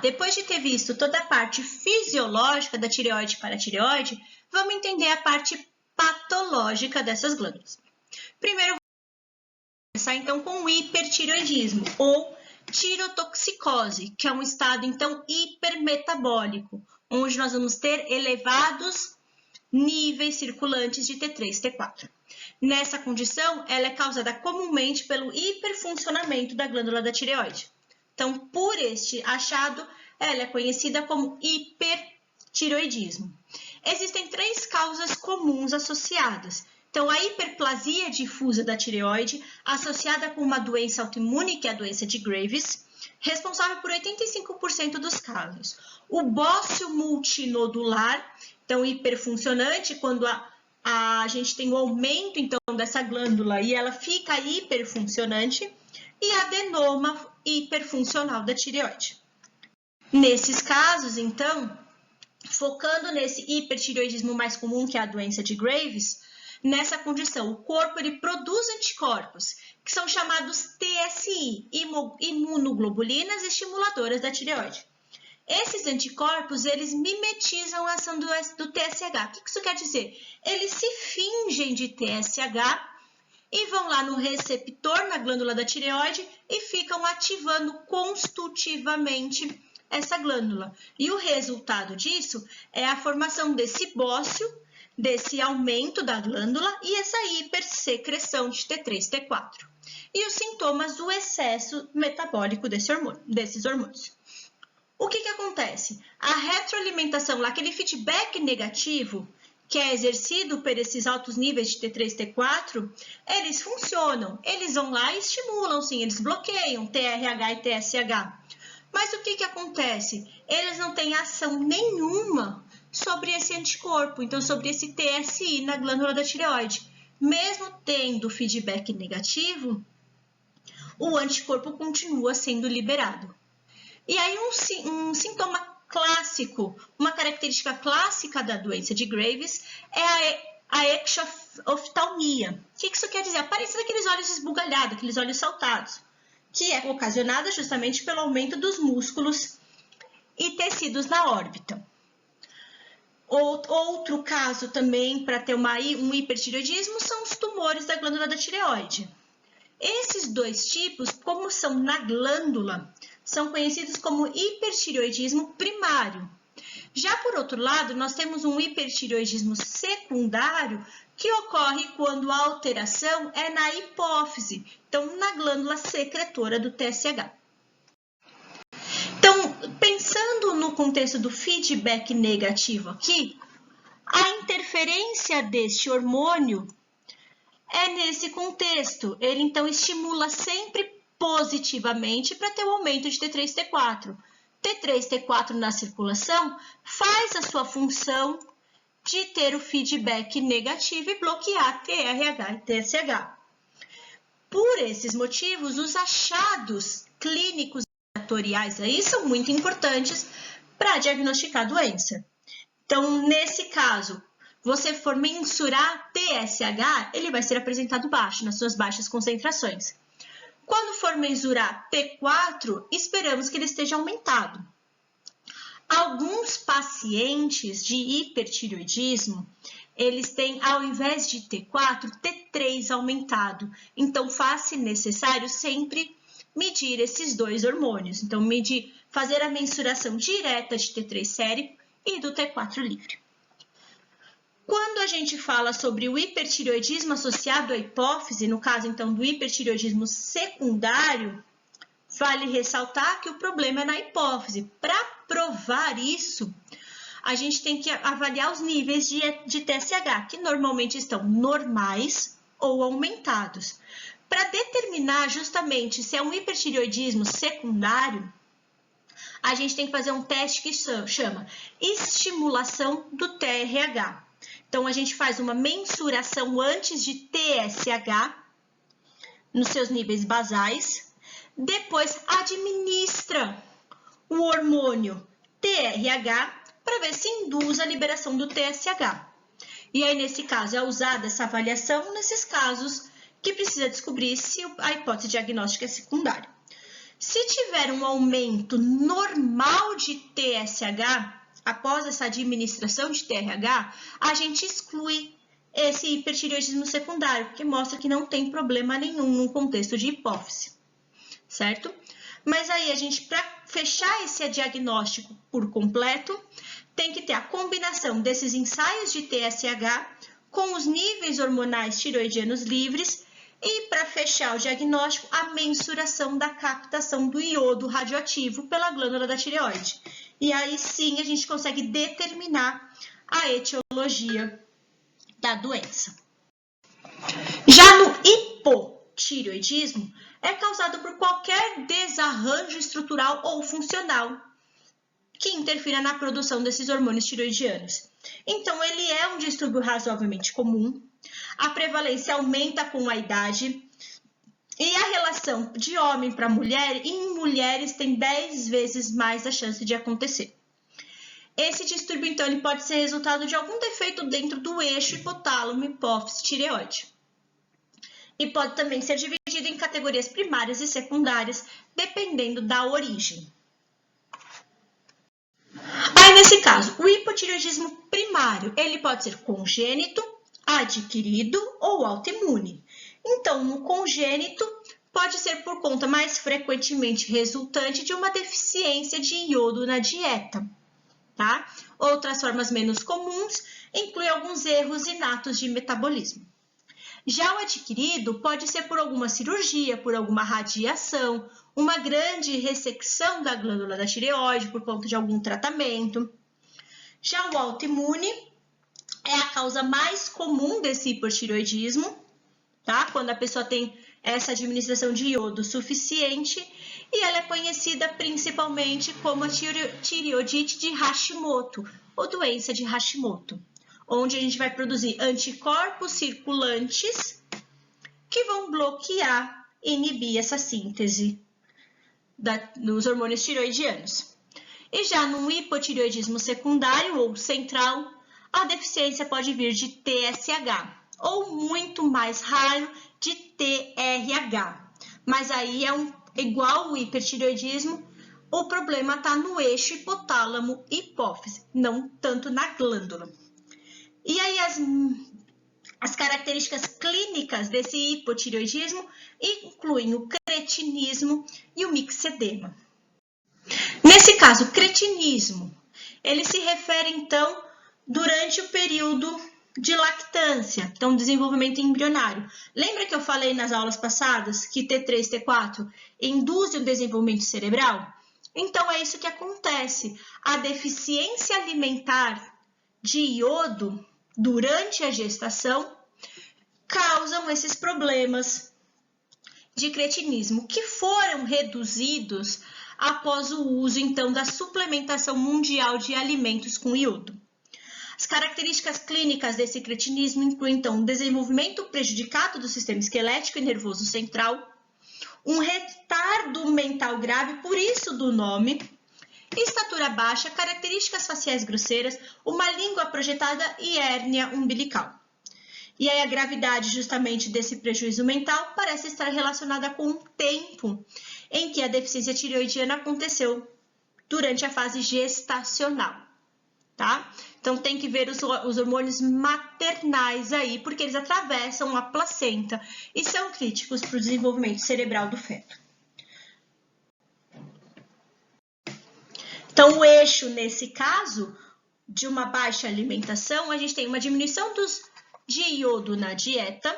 depois de ter visto toda a parte fisiológica da tireoide e paratireoide, vamos entender a parte patológica dessas glândulas. Primeiro, vou começar então com o hipertireoidismo ou tirotoxicose, que é um estado então hipermetabólico, onde nós vamos ter elevados níveis circulantes de T3, T4. Nessa condição, ela é causada comumente pelo hiperfuncionamento da glândula da tireoide. Então, por este achado, ela é conhecida como hipertireoidismo. Existem 3 causas comuns associadas. Então, a hiperplasia difusa da tireoide, associada com uma doença autoimune, que é a doença de Graves, responsável por 85% dos casos. O bócio multinodular, então hiperfuncionante, quando a gente tem o aumento então dessa glândula e ela fica hiperfuncionante, e adenoma hiperfuncional da tireoide. Nesses casos, então, focando nesse hipertireoidismo mais comum, que é a doença de Graves, nessa condição, o corpo ele produz anticorpos, que são chamados TSI, imunoglobulinas estimuladoras da tireoide. Esses anticorpos, eles mimetizam a ação do TSH. O que isso quer dizer? Eles se fingem de TSH e vão lá no receptor na glândula da tireoide e ficam ativando constitutivamente essa glândula. E o resultado disso é a formação desse bócio, desse aumento da glândula e essa hipersecreção de T3, T4. E os sintomas do excesso metabólico desses hormônios. O que acontece? A retroalimentação, aquele feedback negativo que é exercido por esses altos níveis de T3, T4, eles funcionam. Eles vão lá e estimulam, sim, eles bloqueiam TRH e TSH. Mas o que acontece? Eles não têm ação nenhuma sobre esse anticorpo, então sobre esse TSI na glândula da tireoide. Mesmo tendo feedback negativo, o anticorpo continua sendo liberado. E aí um sintoma clássico, uma característica clássica da doença de Graves é a ectoftalmia. O que isso quer dizer? A aparência daqueles olhos esbugalhados, aqueles olhos saltados, que é ocasionada justamente pelo aumento dos músculos e tecidos na órbita. Outro caso também para ter um hipertireoidismo são os tumores da glândula da tireoide. Esses 2 tipos, como são na glândula, são conhecidos como hipertireoidismo primário. Já por outro lado, nós temos um hipertireoidismo secundário que ocorre quando a alteração é na hipófise, então na glândula secretora do TSH. Então, pensando no contexto do feedback negativo aqui, a interferência deste hormônio é nesse contexto. Ele, então, estimula sempre positivamente para ter o aumento de T3, T4. T3, T4 na circulação faz a sua função de ter o feedback negativo e bloquear TRH e TSH. Por esses motivos, os achados clínicos laboratoriais aí são muito importantes para diagnosticar a doença. Então, nesse caso, você for mensurar TSH, ele vai ser apresentado baixo, nas suas baixas concentrações. Quando for mensurar T4, esperamos que ele esteja aumentado. Alguns pacientes de hipertireoidismo, eles têm, ao invés de T4, T3 aumentado. Então, faz-se necessário sempre medir esses 2 hormônios. Então, fazer a mensuração direta de T3 sério e do T4 livre. Quando a gente fala sobre o hipertireoidismo associado à hipófise, no caso, então, do hipertireoidismo secundário, vale ressaltar que o problema é na hipófise. Para provar isso, a gente tem que avaliar os níveis de TSH, que normalmente estão normais ou aumentados. Para determinar justamente se é um hipertireoidismo secundário, a gente tem que fazer um teste que chama estimulação do TRH. Então, a gente faz uma mensuração antes de TSH, nos seus níveis basais, depois administra o hormônio TRH para ver se induz a liberação do TSH. E aí, nesse caso, é usada essa avaliação nesses casos que precisa descobrir se a hipótese diagnóstica é secundária. Se tiver um aumento normal de TSH, após essa administração de TRH, a gente exclui esse hipertireoidismo secundário, porque mostra que não tem problema nenhum no contexto de hipófise, certo? Mas aí a gente, para fechar esse diagnóstico por completo, tem que ter a combinação desses ensaios de TSH com os níveis hormonais tireoidianos livres e, para fechar o diagnóstico, a mensuração da captação do iodo radioativo pela glândula da tireoide. E aí sim a gente consegue determinar a etiologia da doença. Já no hipotireoidismo, é causado por qualquer desarranjo estrutural ou funcional que interfira na produção desses hormônios tireoidianos. Então, ele é um distúrbio razoavelmente comum, a prevalência aumenta com a idade e a relação de homem para mulher, em mulheres, tem 10 vezes mais a chance de acontecer. Esse distúrbio, então, ele pode ser resultado de algum defeito dentro do eixo hipotálamo, hipófise, tireoide. E pode também ser dividido em categorias primárias e secundárias, dependendo da origem. Aí, nesse caso, o hipotireoidismo primário, ele pode ser congênito, adquirido ou autoimune. Então, no congênito, pode ser por conta mais frequentemente resultante de uma deficiência de iodo na dieta, tá? Outras formas menos comuns incluem alguns erros inatos de metabolismo. Já o adquirido pode ser por alguma cirurgia, por alguma radiação, uma grande ressecção da glândula da tireoide por conta de algum tratamento. Já o autoimune é a causa mais comum desse hipotireoidismo, tá? Quando a pessoa tem essa administração de iodo suficiente, e ela é conhecida principalmente como a tireoidite de Hashimoto, ou doença de Hashimoto, onde a gente vai produzir anticorpos circulantes que vão bloquear e inibir essa síntese dos hormônios tireoidianos. E já no hipotireoidismo secundário ou central, a deficiência pode vir de TSH, ou muito mais raro, de TRH. Mas aí igual o hipertireoidismo, o problema está no eixo hipotálamo-hipófise, não tanto na glândula. E aí as características clínicas desse hipotireoidismo incluem o cretinismo e o mixedema. Nesse caso, o cretinismo, ele se refere, então, durante o período de lactância, então desenvolvimento embrionário. Lembra que eu falei nas aulas passadas que T3 e T4 induzem o desenvolvimento cerebral? Então, é isso que acontece. A deficiência alimentar de iodo durante a gestação causam esses problemas de cretinismo, que foram reduzidos após o uso, então, da suplementação mundial de alimentos com iodo. As características clínicas desse cretinismo incluem, então, um desenvolvimento prejudicado do sistema esquelético e nervoso central, um retardo mental grave, por isso do nome, estatura baixa, características faciais grosseiras, uma língua projetada e hérnia umbilical. E aí a gravidade justamente desse prejuízo mental parece estar relacionada com o tempo em que a deficiência tireoidiana aconteceu durante a fase gestacional, tá? Então tem que ver os hormônios maternais aí, porque eles atravessam a placenta e são críticos para o desenvolvimento cerebral do feto. Então, o eixo, nesse caso, de uma baixa alimentação, a gente tem uma diminuição de iodo na dieta.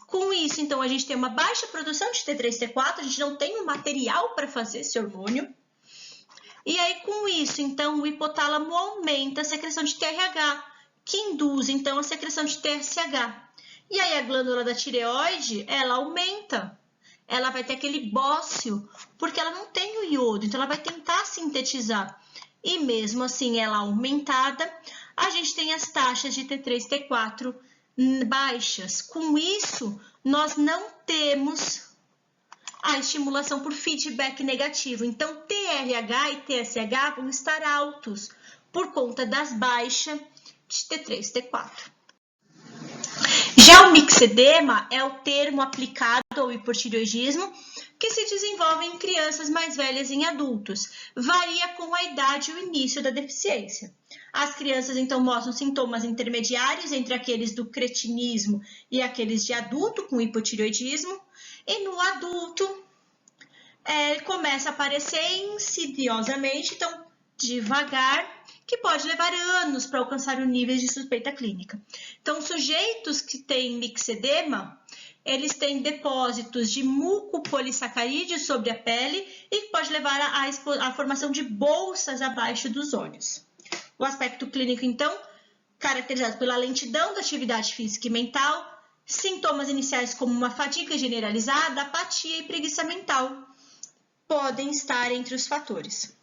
Com isso, então, a gente tem uma baixa produção de T3 e T4, a gente não tem o material para fazer esse hormônio. E aí, com isso, então, o hipotálamo aumenta a secreção de TRH, que induz, então, a secreção de TSH. E aí, a glândula da tireoide, ela aumenta. Ela vai ter aquele bócio, porque ela não tem o iodo, então ela vai tentar sintetizar. E mesmo assim, ela aumentada, a gente tem as taxas de T3 e T4 baixas. Com isso, nós não temos a estimulação por feedback negativo. Então, TRH e TSH vão estar altos por conta das baixas de T3 e T4. Já o mixedema é o termo aplicado ao hipotireoidismo que se desenvolvem em crianças mais velhas e em adultos. Varia com a idade e o início da deficiência. As crianças, então, mostram sintomas intermediários entre aqueles do cretinismo e aqueles de adulto com hipotireoidismo. E no adulto, começa a aparecer insidiosamente, então, devagar, que pode levar anos para alcançar o nível de suspeita clínica. Então, sujeitos que têm mixedema, eles têm depósitos de mucopolissacarídeos sobre a pele e pode levar à formação de bolsas abaixo dos olhos. O aspecto clínico, então, caracterizado pela lentidão da atividade física e mental, sintomas iniciais como uma fadiga generalizada, apatia e preguiça mental podem estar entre os fatores.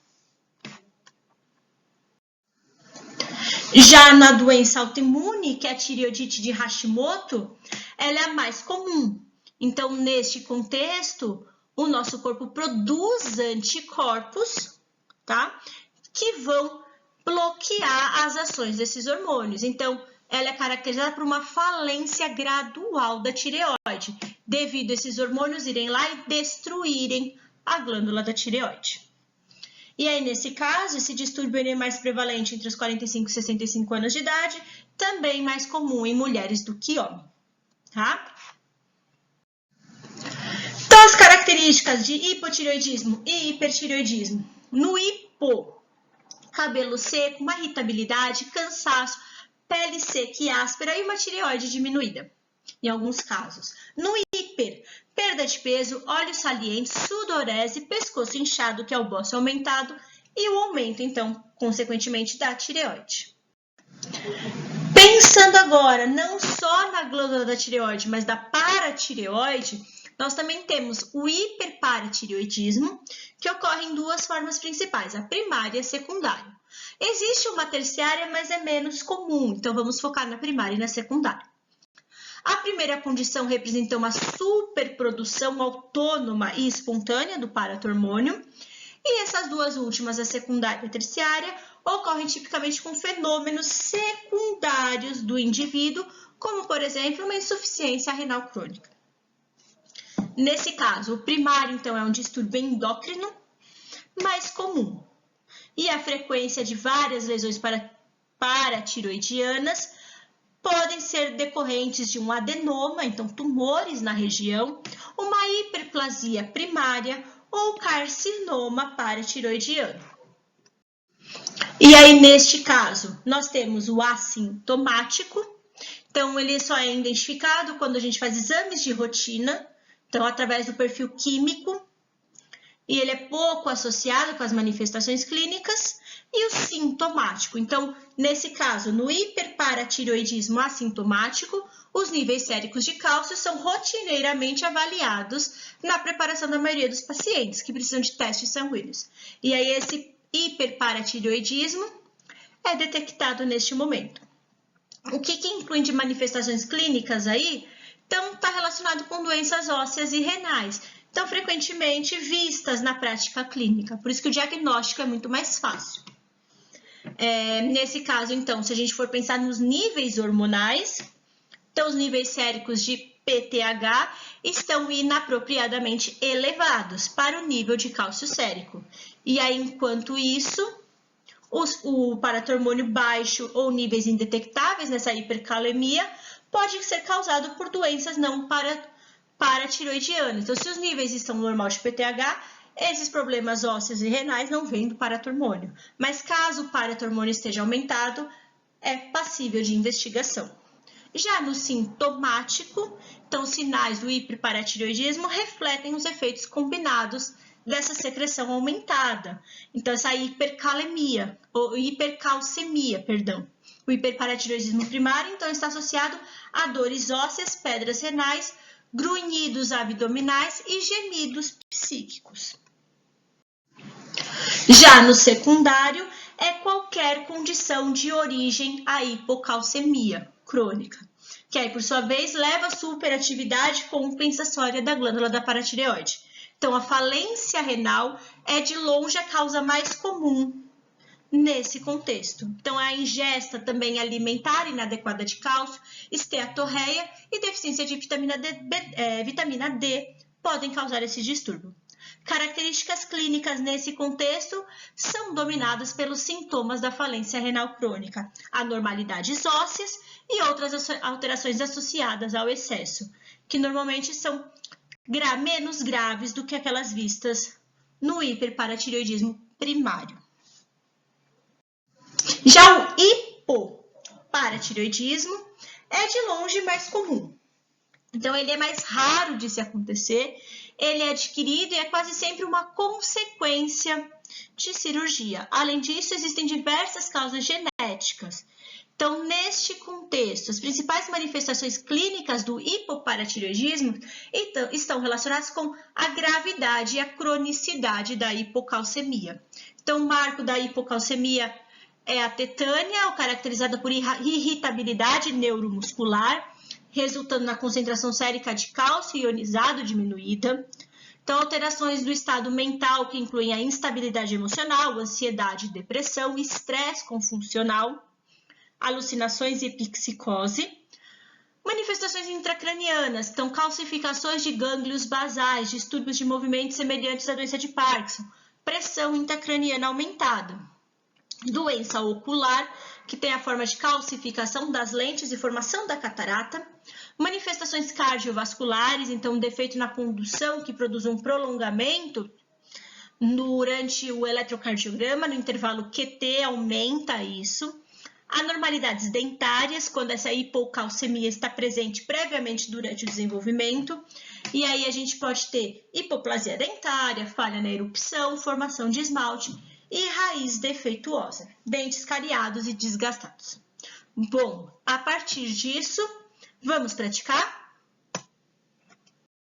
Já na doença autoimune, que é a tireoidite de Hashimoto, ela é a mais comum. Então, neste contexto, o nosso corpo produz anticorpos, tá? Que vão bloquear as ações desses hormônios. Então, ela é caracterizada por uma falência gradual da tireoide, devido a esses hormônios irem lá e destruírem a glândula da tireoide. E aí, nesse caso, esse distúrbio é mais prevalente entre os 45 e 65 anos de idade, também mais comum em mulheres do que homens, tá? Então, as características de hipotireoidismo e hipertireoidismo. No hipo, cabelo seco, uma irritabilidade, cansaço, pele seca e áspera e uma tireoide diminuída, em alguns casos. No hiper, perda de peso, olhos salientes, sudorese, pescoço inchado, que é o bócio aumentado, e o aumento, então, consequentemente, da tireoide. Pensando agora, não só na glândula da tireoide, mas da paratireoide, nós também temos o hiperparatireoidismo, que ocorre em duas formas principais, a primária e a secundária. Existe uma terciária, mas é menos comum, então vamos focar na primária e na secundária. A primeira condição representa uma superprodução autônoma e espontânea do paratormônio, e essas duas últimas, a secundária e a terciária, ocorrem tipicamente com fenômenos secundários do indivíduo, como, por exemplo, uma insuficiência renal crônica. Nesse caso, o primário, então, é um distúrbio endócrino mais comum, e a frequência de várias lesões paratiroidianas podem ser decorrentes de um adenoma, então tumores na região, uma hiperplasia primária ou carcinoma paratiroidiano. E aí, neste caso, nós temos o assintomático, então ele só é identificado quando a gente faz exames de rotina, então através do perfil químico, e ele é pouco associado com as manifestações clínicas, e o sintomático. Então, nesse caso, no hiperparatireoidismo assintomático, os níveis séricos de cálcio são rotineiramente avaliados na preparação da maioria dos pacientes que precisam de testes sanguíneos. E aí, esse hiperparatireoidismo é detectado neste momento. O que inclui de manifestações clínicas aí? Então, está relacionado com doenças ósseas e renais. Então, frequentemente vistas na prática clínica. Por isso que o diagnóstico é muito mais fácil. Nesse caso, então, se a gente for pensar nos níveis hormonais, então os níveis séricos de PTH estão inapropriadamente elevados para o nível de cálcio sérico. E aí, enquanto isso, o paratormônio baixo ou níveis indetectáveis nessa hipercalemia pode ser causado por doenças não paratiroidianas. Então, se os níveis estão normal de PTH, esses problemas ósseos e renais não vêm do paratormônio. Mas caso o paratormônio esteja aumentado, é passível de investigação. Já no sintomático, então, os sinais do hiperparatireoidismo refletem os efeitos combinados dessa secreção aumentada. Então, essa hipercalemia, ou hipercalcemia, perdão. O hiperparatireoidismo primário, então, está associado a dores ósseas, pedras renais, grunhidos abdominais e gemidos psíquicos. Já no secundário, é qualquer condição de origem à hipocalcemia crônica, que aí, por sua vez, leva à superatividade compensatória da glândula da paratireoide. Então, a falência renal é de longe a causa mais comum nesse contexto. Então, a ingesta também alimentar inadequada de cálcio, esteatorreia e deficiência de vitamina D podem causar esse distúrbio. Características clínicas nesse contexto são dominadas pelos sintomas da falência renal crônica, anormalidades ósseas e outras alterações associadas ao excesso, que normalmente são menos graves do que aquelas vistas no hiperparatireoidismo primário. Já o hipoparatireoidismo é de longe mais comum. Então, ele é mais raro de se acontecer, ele é adquirido e é quase sempre uma consequência de cirurgia. Além disso, existem diversas causas genéticas. Então, neste contexto, as principais manifestações clínicas do hipoparatireoidismo estão relacionadas com a gravidade e a cronicidade da hipocalcemia. Então, o marco da hipocalcemia é a tetânia, caracterizada por irritabilidade neuromuscular, resultando na concentração sérica de cálcio ionizado diminuída. Então, alterações do estado mental, que incluem a instabilidade emocional, ansiedade, depressão, estresse confuncional, alucinações e psicose. Manifestações intracranianas, então calcificações de gânglios basais, distúrbios de movimento semelhantes à doença de Parkinson, pressão intracraniana aumentada. Doença ocular, que tem a forma de calcificação das lentes e formação da catarata. Manifestações cardiovasculares, então defeito na condução que produz um prolongamento durante o eletrocardiograma, no intervalo QT aumenta isso. Anormalidades dentárias, quando essa hipocalcemia está presente previamente durante o desenvolvimento. E aí a gente pode ter hipoplasia dentária, falha na erupção, formação de esmalte e raiz defeituosa, dentes cariados e desgastados. Bom, a partir disso, vamos praticar?